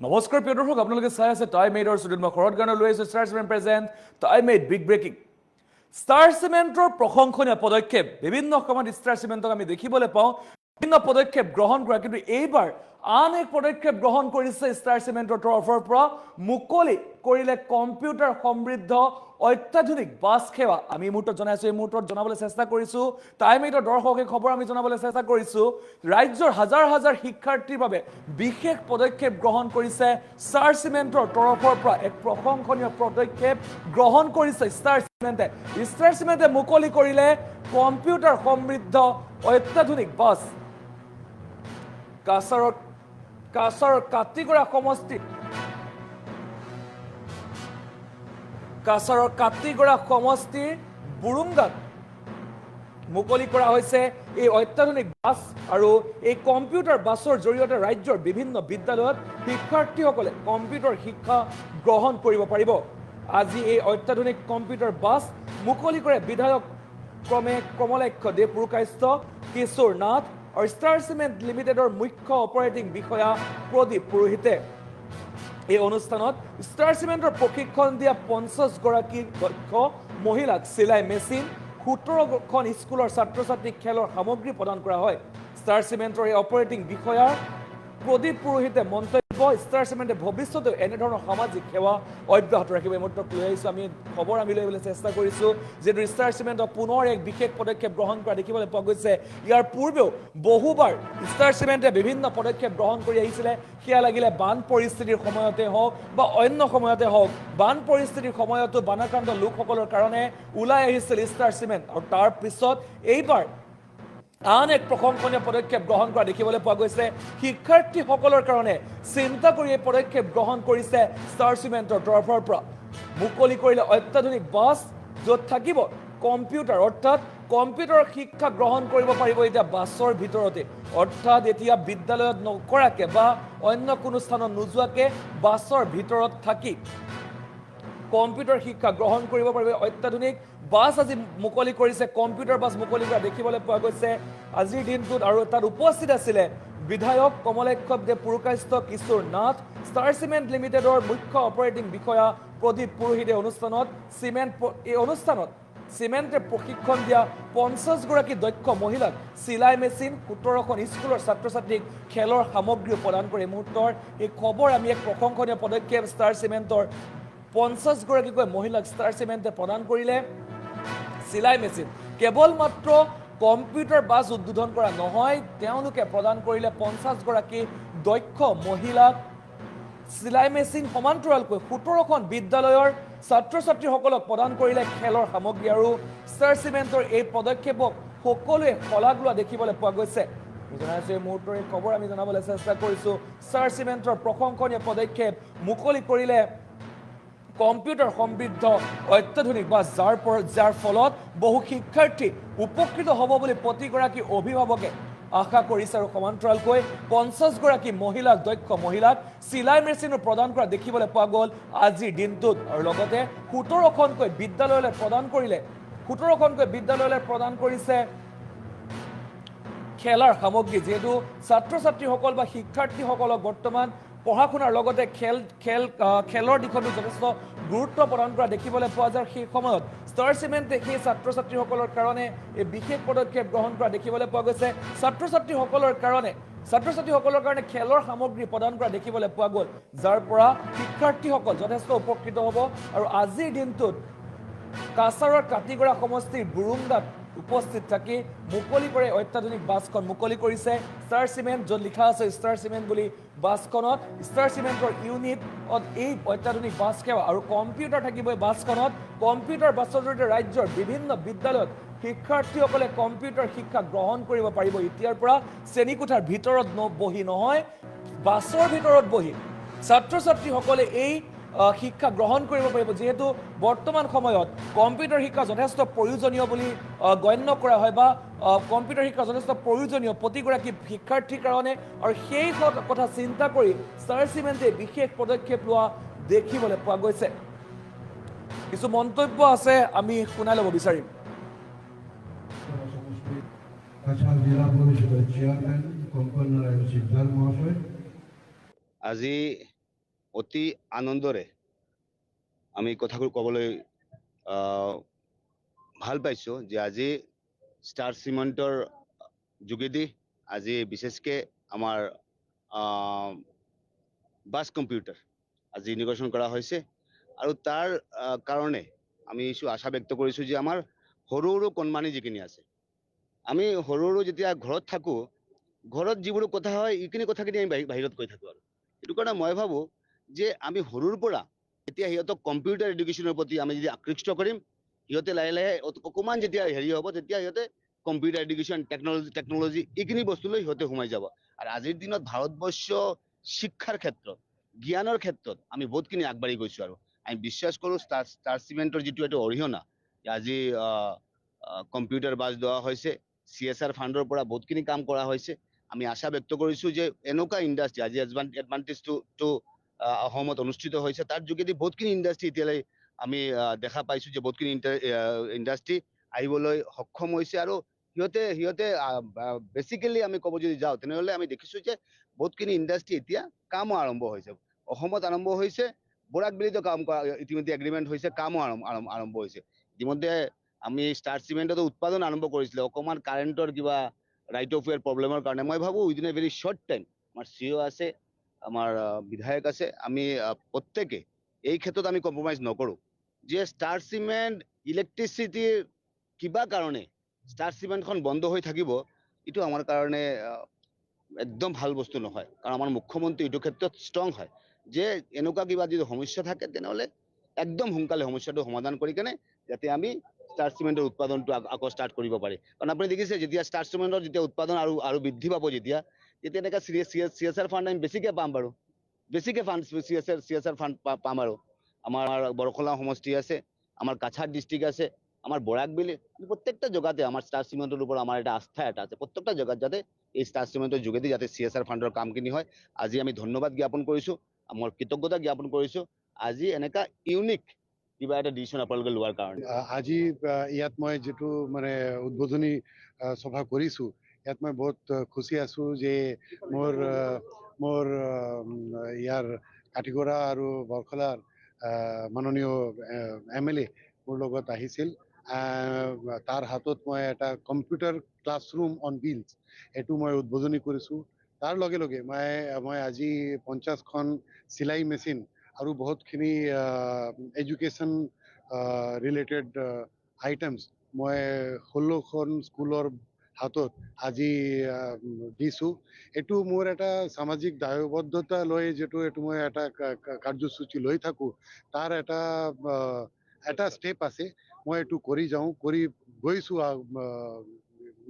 নমস্কাৰ প্ৰিয় দৰ্শক, আপোনালোকে চাই আছে টাইম এইডৰ ষ্টুডিঅ'ত। মই শৰৎ গানৰ লৈ আহিছোঁ Star Cement present Time eight big breaking. Star চিমেণ্টৰ প্ৰশংসনীয় পদক্ষেপ বিভিন্ন সময়ত ষ্টাৰ চিমেণ্টক আমি দেখিবলৈ পাওঁ বিভিন্ন পদক্ষেপ গ্ৰহণ কৰা, কিন্তু এইবাৰ আন এক পদক্ষেপ গ্ৰহণ কৰিছে ষ্টাৰ চিমেণ্টৰ তৰফৰ পৰা। মুকলি কৰিলে কম্পিউটাৰ সমৃদ্ধ অত্যাধুনিক বাছ সেৱা। আমি এই মুহূৰ্তত জনাইছোঁ, এই মুহূৰ্তত জনাবলৈ চেষ্টা কৰিছোঁ টাইম এইডৰ দৰ্শক এই খবৰ আমি জনাবলৈ চেষ্টা কৰিছোঁ। ৰাজ্যৰ হাজাৰ হাজাৰ শিক্ষাৰ্থীৰ বাবে বিশেষ পদক্ষেপ গ্ৰহণ কৰিছে ষ্টাৰ চিমেণ্টৰ তৰফৰ পৰা। এক প্ৰশংসনীয় পদক্ষেপ গ্ৰহণ কৰিছে ষ্টাৰ চিমেণ্টে। ষ্টাৰ চিমেণ্টে মুকলি কৰিলে কম্পিউটাৰ সমৃদ্ধ অত্যাধুনিক বাছ। কাছাৰৰ কাটিগড়া সমষ্টিৰ বুৰুঙ্গাত মুকলি কৰা হৈছে এই অত্যাধুনিক বাছ। আৰু এই কম্পিউটাৰ বাছৰ জৰিয়তে ৰাজ্যৰ বিভিন্ন বিদ্যালয়ত শিক্ষাৰ্থীসকলে কম্পিউটাৰ শিক্ষা গ্ৰহণ কৰিব পাৰিব। আজি এই অত্যাধুনিক কম্পিউটাৰ বাছ মুকলি কৰে বিধায়ক কমলাক্ষ দেৱ পুৰকায়স্থ, কিশোৰ নাথ আৰু ষ্টাৰ চিমেণ্ট লিমিটেডৰ মুখ্য অপাৰেটিং বিষয়া প্ৰদীপ পুৰোহিতে। এই অনুষ্ঠানত ষ্টাৰ চিমেণ্টৰ প্ৰশিক্ষণ দিয়া 50 গৰাকী দক্ষ মহিলাক চিলাই মেচিন, 17খন স্কুলৰ ছাত্ৰ ছাত্ৰীক খেলৰ সামগ্ৰী প্ৰদান কৰা হয়। ষ্টাৰ চিমেণ্টৰ এই অপাৰেটিং বিষয়া প্ৰদীপ পুৰোহিতে মন্তব্য, ষ্টাৰ চিমেণ্টে ভৱিষ্যতে এনেধৰণৰ সামাজিক সেৱা অব্যাহত ৰাখিব। এই মুহূৰ্তত লৈ আহিছোঁ আমি খবৰ আমি লৈ আহিবলৈ চেষ্টা কৰিছোঁ, যিহেতু ষ্টাৰ চিমেণ্টক পুনৰ এক বিশেষ পদক্ষেপ গ্ৰহণ কৰা দেখিবলৈ পোৱা গৈছে। ইয়াৰ পূৰ্বেও বহুবাৰ ষ্টাৰ চিমেণ্টে বিভিন্ন পদক্ষেপ গ্ৰহণ কৰি আহিছিলে। সেয়া লাগিলে বান পৰিস্থিতিৰ সময়তে হওক বা অন্য সময়তে হওক। বান পৰিস্থিতিৰ সময়তো বানাক্ৰান্ত লোকসকলৰ কাৰণে ওলাই আহিছিল ষ্টাৰ চিমেণ্ট, আৰু তাৰ পিছত এইবাৰ আন এক প্ৰশংসনীয় পদক্ষেপ গ্ৰহণ কৰা দেখিবলৈ পোৱা গৈছে। শিক্ষাৰ্থীসকলৰ কাৰণে চিন্তা কৰি এই পদক্ষেপ গ্ৰহণ কৰিছে ষ্টাৰ চিমেণ্টৰ তৰফৰ পৰা। মুকলি কৰিলে অত্যাধুনিক বাছ, য'ত থাকিব কম্পিউটাৰ, অৰ্থাৎ কম্পিউটাৰৰ শিক্ষা গ্ৰহণ কৰিব পাৰিব এতিয়া বাছৰ ভিতৰতে। অৰ্থাৎ এতিয়া বিদ্যালয়ত নকৰাকে বা অন্য কোনো স্থানত নোযোৱাকে বাছৰ ভিতৰত থাকি কম্পিউটাৰ শিক্ষা গ্ৰহণ কৰিব পাৰিব। অত্যাধুনিক বাছ আজি মুকলি কৰিছে, কম্পিউটাৰ বাছ মুকলি কৰা দেখিবলৈ পোৱা গৈছে আজিৰ দিনটোত। আৰু তাত উপস্থিত আছিলে বিধায়ক কমলাক্ষ দেৱ পুৰকায়স্থ, কিশোৰ নাথ, ষ্টাৰ চিমেণ্ট লিমিটেডৰ মুখ্য অপাৰেটিং বিষয়া প্ৰদীপ পুৰোহিতে। এই অনুষ্ঠানত চিমেণ্টে প্ৰশিক্ষণ দিয়া 50 গৰাকী দক্ষ মহিলাক চিলাই মেচিন, 17খন স্কুলৰ ছাত্ৰ ছাত্ৰীক খেলৰ সামগ্ৰী প্ৰদান কৰে। এই মুহূৰ্তৰ এই খবৰ আমি এক প্ৰশংসনীয় পদক্ষেপ ষ্টাৰ চিমেণ্টৰ 50 গৰাকীকৈ মহিলাক ষ্টাৰ চিমেণ্টে প্ৰদান কৰিলে চিলাই মেচিন। কেৱল মাত্ৰ কম্পিউটাৰ বাছ উদ্বোধন কৰা নহয়, তেওঁলোকে প্ৰদান কৰিলে 50 গৰাকী দক্ষ মহিলাক চিলাই মেচিন, সমান্তৰালকৈ 17খন বিদ্যালয়ৰ ছাত্ৰ ছাত্ৰীসকলক প্ৰদান কৰিলে খেলৰ সামগ্ৰী। আৰু ষ্টাৰ চিমেণ্টৰ এই পদক্ষেপক সকলোৱে শলাগ লোৱা দেখিবলৈ পোৱা গৈছে। জনাইছোঁ এই মুহূৰ্তৰ এই খবৰ আমি জনাবলৈ চেষ্টা কৰিছোঁ। ষ্টাৰ চিমেণ্টৰ প্ৰশংসনীয় পদক্ষেপ মুকলি কৰিলে কম্পিউটাৰ সমৃদ্ধ অত্যাধুনিক বাছ, যাৰ ফলত বহু শিক্ষাৰ্থী উপকৃত হ'ব বুলি প্ৰতিগৰাকী অভিভাৱকে আশা কৰিছে। আৰু সমান্তৰালকৈ 50 গৰাকী মহিলাক, দক্ষ মহিলাক চিলাই মেচিনো প্ৰদান কৰা দেখিবলৈ পোৱা গ'ল আজিৰ দিনটোত। আৰু লগতে 17খনকৈ বিদ্যালয়লৈ প্ৰদান কৰিছে খেলাৰ সামগ্ৰী। যিহেতু ছাত্ৰ ছাত্ৰীসকল বা শিক্ষাৰ্থীসকলক বৰ্তমান পঢ়া শুনাৰ লগতে খেলৰ দিশতো যথেষ্ট গুৰুত্ব প্ৰদান কৰা দেখিবলৈ পোৱা যায়। সেই সময়ত ষ্টাৰ চিমেণ্টে সেই ছাত্ৰ ছাত্ৰীসকলৰ কাৰণে এই বিশেষ পদক্ষেপ গ্ৰহণ কৰা দেখিবলৈ পোৱা গৈছে। ছাত্ৰ ছাত্ৰীসকলৰ কাৰণে খেলৰ সামগ্ৰী প্ৰদান কৰা দেখিবলৈ পোৱা গ'ল, যাৰ পৰা শিক্ষাৰ্থীসকল যথেষ্ট উপকৃত হ'ব। আৰু আজিৰ দিনটোত কাছাৰৰ কাটিগড়া সমষ্টিৰ বুৰুঙ্গাত উপস্থিত থাকি মুকলি কৰে অত্যাধুনিক বাছখন মুকলি কৰিছে ষ্টাৰ চিমেণ্ট, য'ত লিখা আছে ষ্টাৰ চিমেণ্ট বুলি। বাছখনত ষ্টাৰ চিমেণ্টৰ ইউনিটত এই অত্যাধুনিক বাছ সেৱা আৰু কম্পিউটাৰ থাকিব। এই বাছখনত কম্পিউটাৰ বাছৰ জৰিয়তে ৰাজ্যৰ বিভিন্ন বিদ্যালয়ত শিক্ষাৰ্থীসকলে কম্পিউটাৰ শিক্ষা গ্ৰহণ কৰিব পাৰিব। এতিয়াৰ পৰা শ্ৰেণীকোঠাৰ ভিতৰত বহি নহয়, বাছৰ ভিতৰত বহি ছাত্ৰ ছাত্ৰীসকলে এই শিক্ষা গ্ৰহণ কৰিব পাৰিব। যিহেতু বৰ্তমান সময়ত কম্পিউটাৰ শিক্ষা যথেষ্ট প্ৰয়োজনীয় বুলি গণ্য কৰা হয়, বা কম্পিউটাৰ শিক্ষা যথেষ্ট প্ৰয়োজনীয় প্ৰতিগৰাকী শিক্ষাৰ্থীৰ কাৰণে। আৰু সেই কথা চিন্তা কৰি ষ্টাৰ চিমেণ্টে বিশেষ পদক্ষেপ লোৱা দেখিবলৈ পোৱা গৈছে। কিছু মন্তব্য আছে, আমি শুনাই ল'ব বিচাৰিম। আজি অতি আনন্দৰে আমি কথাবোৰ ক'বলৈ ভাল পাইছোঁ যে আজি ষ্টাৰ চিমেণ্টৰ যোগেদি আজি বিশেষকৈ আমাৰ বাছ কম্পিউটাৰ আজি ইনগ্ৰেশ্যন কৰা হৈছে আৰু তাৰ কাৰণে আমি আশা ব্যক্ত কৰিছোঁ যে আমাৰ সৰু সৰু কণমানি যিখিনি আছে আমি সৰু সৰু যেতিয়া ঘৰত থাকোঁ ঘৰত যিবোৰ কথা হয় এইখিনি কথাখিনি আমি বাহিৰত কৈ থাকোঁ আৰু সেইটো কাৰণে মই ভাবোঁ যে আমি সৰুৰ পৰা এতিয়া সিহঁতক কম্পিউটাৰ এডুকেশ্যনৰ প্ৰতি আমি যদি আকৃষ্ট কৰিম সিহঁতে লাহে লাহে অকণমান যেতিয়া হেৰি হ'ব তেতিয়া সিহঁতে কম্পিউটাৰ এডুকেশ্যন টেকনলজি এইখিনি বস্তুলৈ সিহঁতে সোমাই যাব আৰু আজিৰ দিনত ভাৰতবৰ্ষ শিক্ষাৰ ক্ষেত্ৰত জ্ঞানৰ ক্ষেত্ৰত আমি বহুতখিনি আগবাঢ়ি গৈছোঁ আৰু আমি বিশ্বাস কৰোঁ ষ্টাৰ চিমেণ্টৰ যিটো এইটো অৰিহণা আজি কম্পিউটাৰ বাছ দিয়া হৈছে CSR ফাণ্ডৰ পৰা বহুতখিনি কাম কৰা হৈছে আমি আশা ব্যক্ত কৰিছোঁ যে এনেকুৱা ইণ্ডাষ্ট্ৰি আজি এডভান্টেজটো অসমত অনুষ্ঠিত হৈছে তাৰ যোগেদি বহুতখিনি ইণ্ডাষ্ট্ৰি এতিয়ালৈ আমি দেখা পাইছোঁ যে বহুতখিনি ইণ্ডাষ্ট্ৰি আহিবলৈ সক্ষম হৈছে আৰু সিহঁতে বেচিকেলি আমি ক'ব যদি যাওঁ তেনেহ'লে আমি দেখিছোঁ যে বহুতখিনি ইণ্ডাষ্ট্ৰি এতিয়া কামো আৰম্ভ হৈছে অসমত আৰম্ভ হৈছে বৰাকবেলিতো কাম কৰা ইতিমধ্যে এগ্ৰিমেণ্ট হৈছে কামো আৰম্ভ হৈছে ইতিমধ্যে আমি ষ্টাৰ চিমেণ্টতো উৎপাদন আৰম্ভ কৰিছিলোঁ অকণমান কাৰেণ্টৰ কিবা ৰাইট অফ ৱেৰ প্ৰব্লেমৰ কাৰণে মই ভাবোঁ within a very short time আমাৰ CEO আছে আমাৰ বিধায়ক আছে আমি প্ৰত্যেকে এই ক্ষেত্ৰত আমি কম্প্ৰমাইজ নকৰোঁ যে ষ্টাৰ চিমেণ্ট ইলেক্ট্ৰিচিটিৰ কিবা কাৰণে ষ্টাৰ চিমেণ্টখন বন্ধ হৈ থাকিব এইটো আমাৰ কাৰণে একদম ভাল বস্তু নহয় কাৰণ আমাৰ মুখ্যমন্ত্ৰী এইটো ক্ষেত্ৰত ষ্ট্ৰং হয় যে এনেকুৱা কিবা যদি সমস্যা থাকে তেনেহ'লে একদম সোনকালে সমস্যাটো সমাধান কৰি কেনে যাতে আমি ষ্টাৰ চিমেণ্টৰ উৎপাদনটো আকৌ ষ্টাৰ্ট কৰিব পাৰি কাৰণ আপুনি দেখিছে যেতিয়া ষ্টাৰ চিমেণ্টৰ যেতিয়া উৎপাদন আৰু বৃদ্ধি পাব যেতিয়া এনেকৈ CSR ফাণ্ড আমি বেছিকৈ পাম বাৰু বেছিকৈ ফাণ্ড CSR ফাণ্ড পাম আৰু আমাৰ বৰখলা সমষ্টি আছে আমাৰ কাছাৰ ডিষ্ট্ৰিক্ট আছে আমাৰ বৰাকবেলি প্ৰত্যেকটা জেগাতে আমাৰ ষ্টাৰ চিমেণ্টৰ ওপৰত আমাৰ এটা আস্থা এটা আছে প্ৰত্যেকটা জেগাত যাতে এই ষ্টাৰ চিমেণ্টৰ যোগেদি যাতে CSR ফাণ্ডৰ কামখিনি হয় আজি আমি ধন্যবাদ জ্ঞাপন কৰিছোঁ আমাৰ কৃতজ্ঞতা জ্ঞাপন কৰিছোঁ আজি এনেকুৱা ইউনিক কিবা এটা ডিচিশ্যন আপোনালোকে লোৱাৰ কাৰণে আজি ইয়াত মই যিটো মানে উদ্বোধনী সভা কৰিছোঁ ইয়াত মই বহুত খুচি আছোঁ যে মোৰ ইয়াৰ কাঠিগড়া আৰু বৰখলাৰ মাননীয় MLA মোৰ লগত আহিছিল তাৰ হাতত মই এটা কম্পিউটাৰ ক্লাছৰুম অন হুইলছ এইটো মই উদ্বোধনী কৰিছোঁ তাৰ লগে লগে মই আজি 50খন চিলাই মেচিন আৰু বহুতখিনি এডুকেশ্যন ৰিলেটেড আইটেমছ মই 16খন স্কুলৰ হাতত আজি দিছোঁ এইটো মোৰ এটা সামাজিক দায়বদ্ধতা লৈ যিটো এইটো মই এটা কাৰ্যসূচী লৈ থাকোঁ তাৰ এটা ষ্টেপ আছে মই এইটো কৰি গৈছোঁ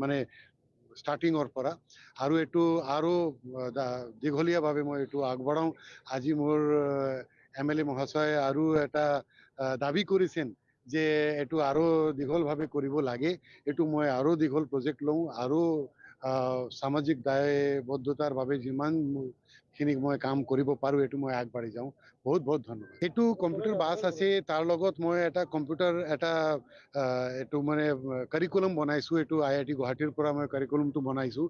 মানে ষ্টাৰ্টিঙৰ পৰা আৰু এইটো আৰু দীঘলীয়াভাৱে মই এইটো আগবঢ়াওঁ আজি মোৰ MLA মহাশয় আৰু এটা দাবী কৰিছেন যে এইটো আৰু দীঘলভাৱে কৰিব লাগে এইটো মই আৰু দীঘল প্ৰজেক্ট লওঁ আৰু সামাজিক দায়বদ্ধতাৰ বাবে যিমানখিনি মই কাম কৰিব পাৰোঁ এইটো মই আগবাঢ়ি যাওঁ বহুত বহুত ধন্যবাদ এইটো কম্পিউটাৰ বাছ আছে তাৰ লগত মই এটা কম্পিউটাৰ এইটো মানে কাৰিকুলাম বনাইছোঁ এইটো IIT গুৱাহাটীৰ পৰা মই কাৰিকুলামটো বনাইছোঁ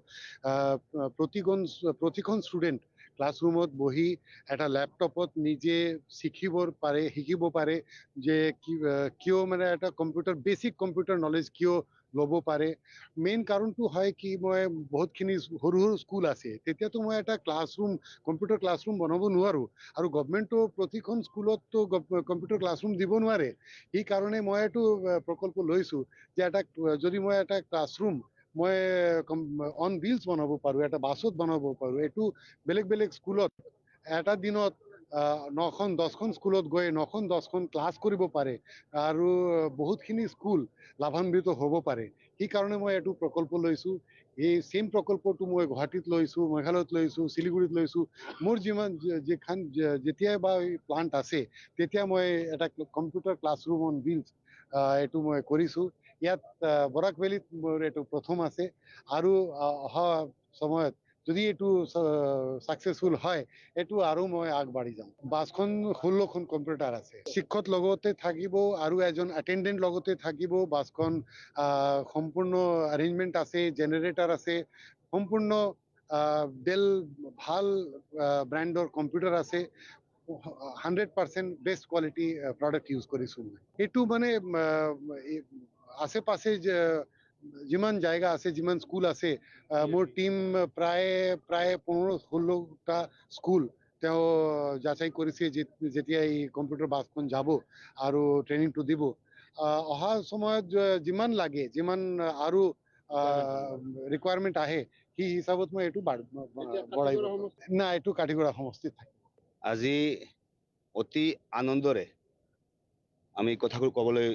প্ৰতিখন ষ্টুডেণ্ট ক্লাছৰুমত বহি এটা লেপটপত নিজে শিকিব পাৰে যে কিয় মানে এটা বেচিক কম্পিউটাৰ নলেজ কিয় ল'ব পাৰে মেইন কাৰণটো হয় কি মই বহুতখিনি সৰু সৰু স্কুল আছে তেতিয়াতো মই এটা কম্পিউটাৰ ক্লাছৰুম বনাব নোৱাৰোঁ আৰু গভমেণ্টো প্ৰতিখন স্কুলততো কম্পিউটাৰ ক্লাছৰুম দিব নোৱাৰে সেইকাৰণে মই এইটো প্ৰকল্প লৈছোঁ যে যদি মই এটা ক্লাছৰুম মই অন হুইলছ বনাব পাৰোঁ এটা বাছত বনাব পাৰোঁ এইটো বেলেগ বেলেগ স্কুলত এটা দিনত 9খন 10খন স্কুলত গৈ 9খন 10খন ক্লাছ কৰিব পাৰে আৰু বহুতখিনি স্কুল লাভান্বিত হ'ব পাৰে সেইকাৰণে মই এইটো প্ৰকল্প লৈছোঁ এই চেম প্ৰকল্পটো মই গুৱাহাটীত লৈছোঁ মেঘালয়ত লৈছোঁ শিলিগুৰিত লৈছোঁ মোৰ যেতিয়াই বা প্লান্ট আছে তেতিয়া মই এটা কম্পিউটাৰ ক্লাছৰুম অন হুইলছ এইটো মই কৰিছোঁ ইয়াত বৰাকভেলীত মোৰ এইটো প্ৰথম আছে আৰু অহা সময়ত যদি এইটো ছাকচেছফুল হয় এইটো আৰু মই আগবাঢ়ি যাম বাছখন 16খন কম্পিউটাৰ আছে শিক্ষক লগতে থাকিব আৰু এজন এটেণ্ডেণ্ট লগতে থাকিব বাছখন সম্পূৰ্ণ এৰেঞ্জমেণ্ট আছে জেনেৰেটৰ আছে সম্পূৰ্ণ ভাল ব্ৰেণ্ডৰ কম্পিউটাৰ আছে 100% বেষ্ট কোৱালিটি প্ৰডাক্ট ইউজ কৰিছোঁ মই। এইটো মানে আশে পাশে যিমান জায়গা আছে, যিমান স্কুল আছে, মোৰ টিম প্ৰায় 15-16টা স্কুল তেওঁ যাচাই কৰিছে যেতিয়া এই কম্পিউটাৰ বাছখন যাব আৰু ট্ৰেইনিংটো দিব। অহা সময়ত যিমান লাগে, যিমান আৰু ৰিকুৱাৰমেণ্ট আহে, সেই হিচাপত মই এইটো বঢ়াই না, এইটো কাটিগড়া সমষ্টিত থাকে। আজি অতি আনন্দৰে আমি কথাবোৰ ক'বলৈ